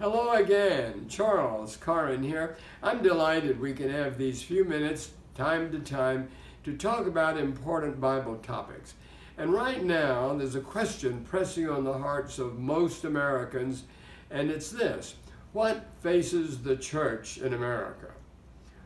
Hello again, Charles Curran here. I'm delighted we can have these few minutes, time to time, to talk about important Bible topics. And right now, there's a question pressing on the hearts of most Americans, and it's this: what faces the church in America?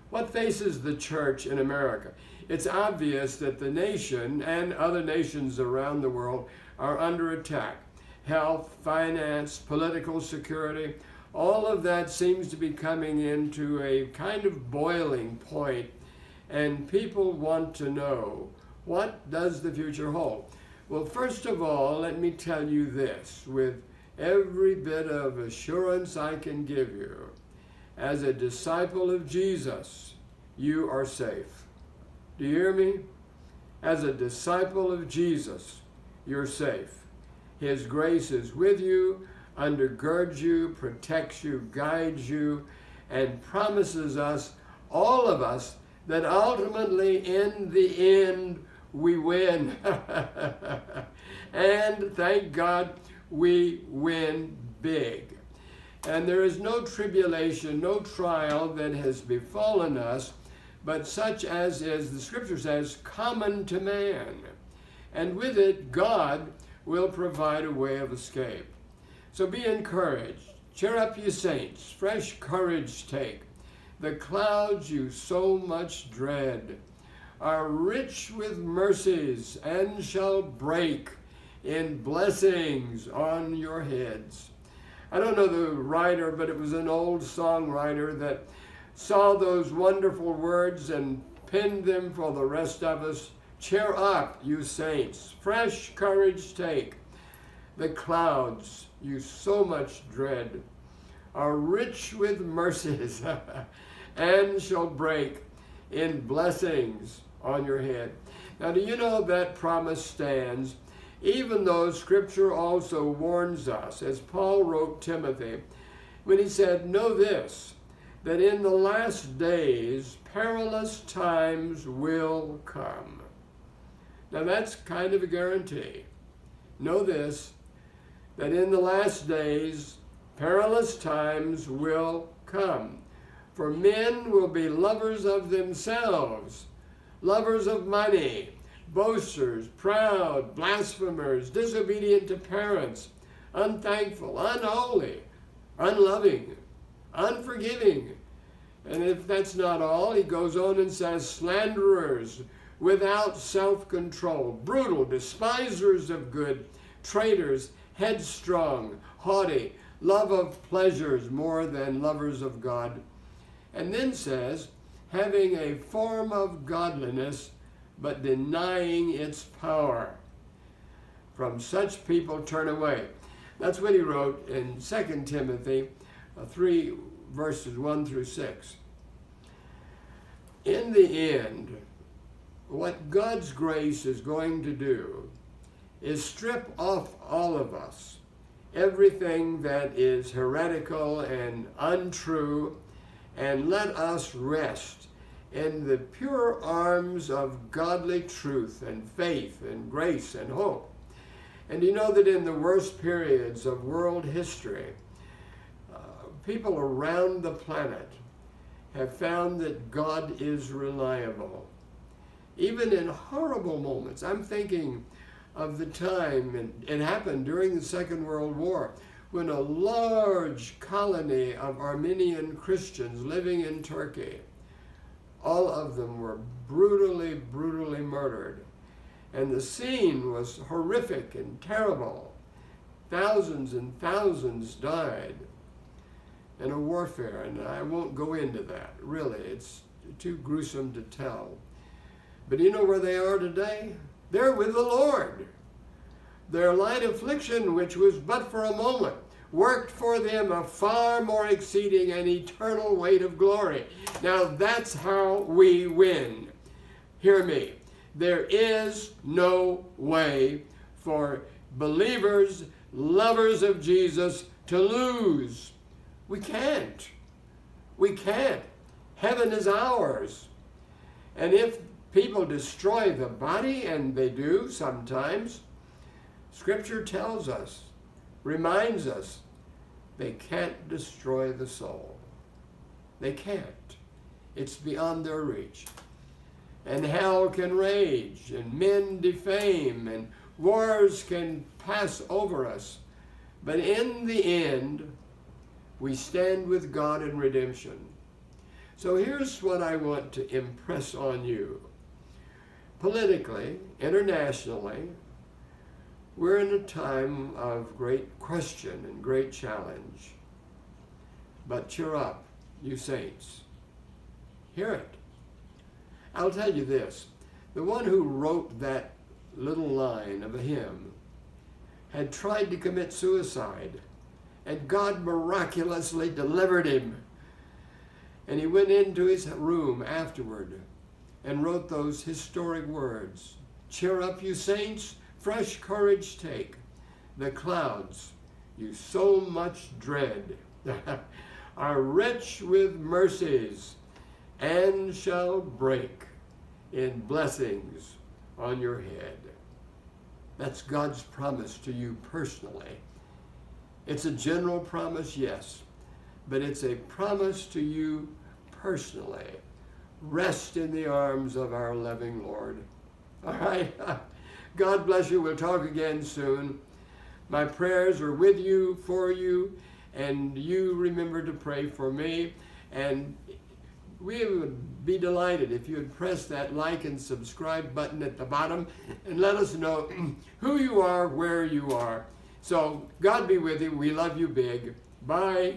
What faces the church in America? It's obvious that the nation and other nations around the world are under attack. Health, finance, political security, all of that seems to be coming into a kind of boiling point, and people want to know, what does the future hold? Well, first of all, let me tell you this with every bit of assurance I can give you. As a disciple of Jesus, you are safe. Do you hear me? As a disciple of Jesus, you're safe. His grace is with you, undergirds you, protects you, guides you, and promises us, all of us, that ultimately in the end we win. And thank God we win big. And there is no tribulation, no trial that has befallen us, but such as is, the scripture says, common to man. And with it, God will provide a way of escape. So be encouraged. Cheer up, you saints. Fresh courage take. The clouds you so much dread are rich with mercies and shall break in blessings on your heads. I don't know the writer, but it was an old songwriter that saw those wonderful words and penned them for the rest of us. Cheer up, you saints. Fresh courage take. The clouds you so much dread are rich with mercies and shall break in blessings on your head. Now, do you know that promise stands, even though Scripture also warns us, as Paul wrote Timothy, when he said, know this, that in the last days perilous times will come. Now that's kind of a guarantee. Know this, that in the last days perilous times will come. For men will be lovers of themselves, lovers of money, boasters, proud, blasphemers, disobedient to parents, unthankful, unholy, unloving, unforgiving. And if that's not all, he goes on and says, slanderers, without self-control, brutal, despisers of good, traitors, headstrong, haughty, love of pleasures more than lovers of God. And then says, having a form of godliness, but denying its power. From such people turn away. That's what he wrote in 2 Timothy 3, verses 1 through 6. In the end, what God's grace is going to do is strip off all of us everything that is heretical and untrue, and let us rest in the pure arms of godly truth and faith and grace and hope. And you know that in the worst periods of world history, people around the planet have found that God is reliable. Even in horrible moments. I'm thinking of the time, and it happened during the Second World War, when a large colony of Armenian Christians living in Turkey, all of them were brutally, brutally murdered. And the scene was horrific and terrible. Thousands and thousands died in a warfare, and I won't go into that, really. It's too gruesome to tell. But you know where they are today? They're with the Lord. Their light affliction, which was but for a moment, worked for them a far more exceeding and eternal weight of glory. Now that's how we win. Hear me. There is no way for believers, lovers of Jesus, to lose. We can't. We can't. Heaven is ours. And if people destroy the body, and they do sometimes, Scripture tells us, reminds us, They can't destroy the soul. They can't. It's beyond their reach. And hell can rage, and men defame, and wars can pass over us. But in the end, we stand with God in redemption. So here's what I want to impress on you. Politically, internationally, we're in a time of great question and great challenge. But cheer up, you saints. Hear it. I'll tell you this. The one who wrote that little line of a hymn had tried to commit suicide, and God miraculously delivered him. And he went into his room afterward and wrote those historic words. Cheer up, you saints, fresh courage take. The clouds you so much dread are rich with mercies and shall break in blessings on your head. That's God's promise to you personally. It's a general promise, yes, but it's a promise to you personally. Rest in the arms of our loving Lord. All right? God bless you. We'll talk again soon. My prayers are with you, for you, and you remember to pray for me. And we would be delighted if you would press that like and subscribe button at the bottom and let us know who you are, where you are. So God be with you. We love you big. Bye.